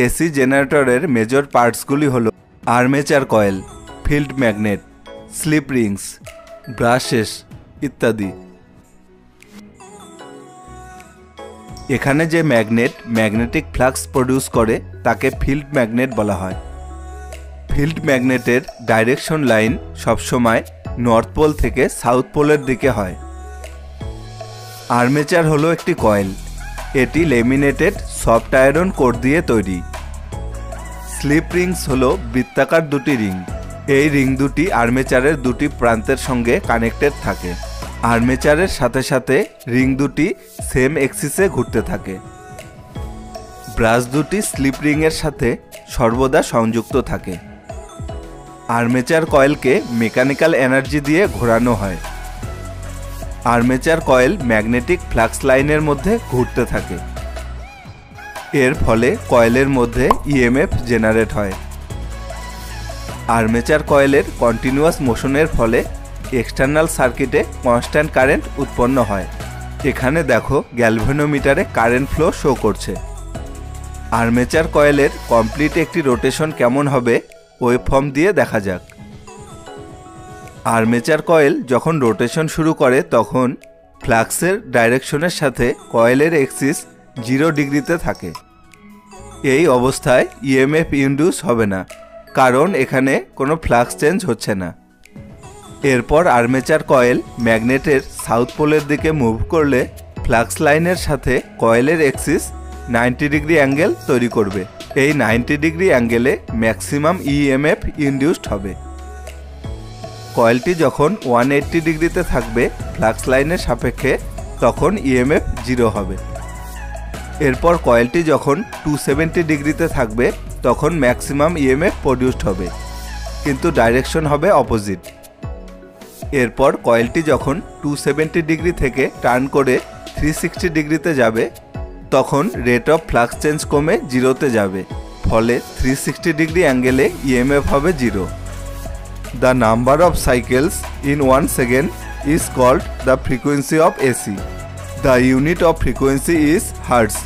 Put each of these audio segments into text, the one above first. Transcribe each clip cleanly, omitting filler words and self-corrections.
AC জেনারেটরের major পার্টসগুলি হলো armature coil, field magnet, slip rings, brushes ইত্যাদি। এখানে যে ম্যাগনেটিক ফ্লাক্স প্রডিউস করে তাকে ফিল্ড ম্যাগনেট বলা হয়। ফিল্ড ম্যাগনেটের ডাইরেকশন লাইন সবসময় নর্থ পোল থেকে সাউথ পোলের দিকে হয়। আর্মেচার হলো একটি কয়েল, এটি লেমিনেটেড সফট আয়রন কোর দিয়ে তৈরি। স্লিপ রিংস হলো বৃত্তাকার দুটি রিং, এই রিং দুটি আর্মেচারের দুটি প্রান্তের সঙ্গে কানেক্টেড থাকে। আর্মেচারের সাথে সাথে রিং দুটি সেম এক্সিসে ঘুরতে থাকে। ব্রাশ দুটি স্লিপ রিংয়ের সাথে সর্বদা সংযুক্ত থাকে। আর্মেচার কয়েলকে মেকানিক্যাল এনার্জি দিয়ে ঘোরানো হয়। আর্মেচার কয়েল ম্যাগনেটিক ফ্লাক্স লাইনের মধ্যে ঘুরতে থাকে। এর ফলে কয়েলের মধ্যে ইএমএফ জেনারেট হয়। আর্মেচার কয়েলের কন্টিনিউয়াস মোশনের ফলে এক্সটার্নাল সার্কিটে কনস্ট্যান্ট কারেন্ট উৎপন্ন হয়। এখানে দেখো গ্যালভানোমিটারে কারেন্ট ফ্লো শো করছে। আর্মেচার কয়েলের কমপ্লিট একটি রোটেশন কেমন হবে ওয়েভফর্ম দিয়ে দেখা যাক। আর্মেচার কয়েল যখন রোটেশন শুরু করে তখন ফ্লাক্সের ডাইরেকশনের সাথে কয়েলের এক্সিস 0 ডিগ্রিতে থাকে। এই অবস্থায় ইএমএফ ইন্ডিউস হবে না, কারণ এখানে কোনো ফ্লাক্স চেঞ্জ হচ্ছে না। এরপর আর্মেচার কয়েল ম্যাগনেটের সাউথ পোলের দিকে মুভ করলে ফ্লাক্স লাইনের সাথে কয়েলের এক্সিস 90 ডিগ্রি অ্যাঙ্গেল তৈরি করবে। এই 90 ডিগ্রি অ্যাঙ্গেলে ম্যাক্সিমাম ইএমএফ ইন্ডিউসড হবে। কয়েলটি যখন 180 ডিগ্রিতে থাকবে ফ্লাক্স লাইনের সাপেক্ষে, তখন ইএমএফ 0 হবে। এরপর কয়েলটি যখন 270 ডিগ্রিতে থাকবে তখন ম্যাক্সিমাম ইএমএফ প্রডিউসড হবে, কিন্তু ডাইরেকশন হবে অপোজিট। এরপর কয়েলটি যখন 270 ডিগ্রি থেকে টার্ন করে 360 ডিগ্রিতে যাবে তখন রেট অফ ফ্লাক্স চেঞ্জ কমে 0তে যাবে, ফলে 360 ডিগ্রি অ্যাঙ্গেলে ইএমএফ হবে 0। The number of cycles in 1 second is called the frequency of AC. The unit of frequency is Hertz.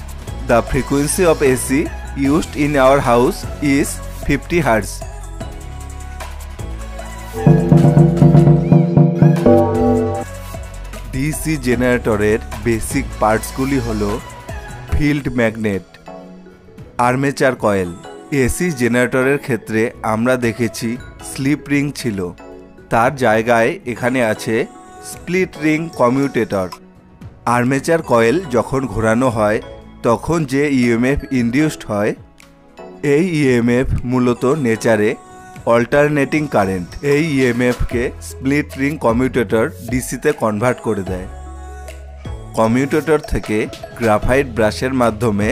The frequency of AC used in our house is 50 Hertz. DC জেনারেটরের basic পার্টসগুলি হলো field magnet, armature coil. AC জেনারেটরের ক্ষেত্রে আমরা দেখেছি slip ring ছিল, তার জায়গায় এখানে আছে split ring commutator. Armature coil যখন ঘোরানো হয় তখন যে ইএমএফ ইন্ডিউসড হয়, এই ইএমএফ মূলত নেচারে অল্টারনেটিং কারেন্ট। এই ইএমএফকে স্প্লিট রিং কমিউটেটর ডিসিতে কনভার্ট করে দেয়। কমিউটেটর থেকে গ্রাফাইট ব্রাশের মাধ্যমে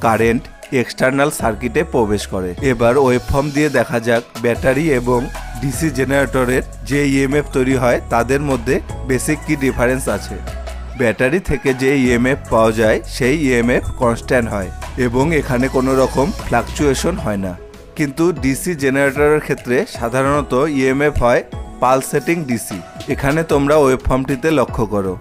কারেন্ট এক্সটার্নাল সার্কিটে প্রবেশ করে। এবার ওয়েভফর্ম দিয়ে দেখা যাক ব্যাটারি এবং ডিসি জেনারেটরের যে ইএমএফ তৈরি হয় তাদের মধ্যে বেসিক কি ডিফারেন্স আছে। ব্যাটারি থেকে যে ইএমএফ পাওয়া যায় সেই ইএমএফ কনস্ট্যান্ট হয় এবং এখানে কোনো রকম ফ্লাকচুয়েশন হয় না, কিন্তু ডিসি জেনারেটরের ক্ষেত্রে সাধারণত ইএমএফ হয় পালসেটিং ডিসি। এখানে তোমরা ওয়েভফর্মটিতে লক্ষ্য করো।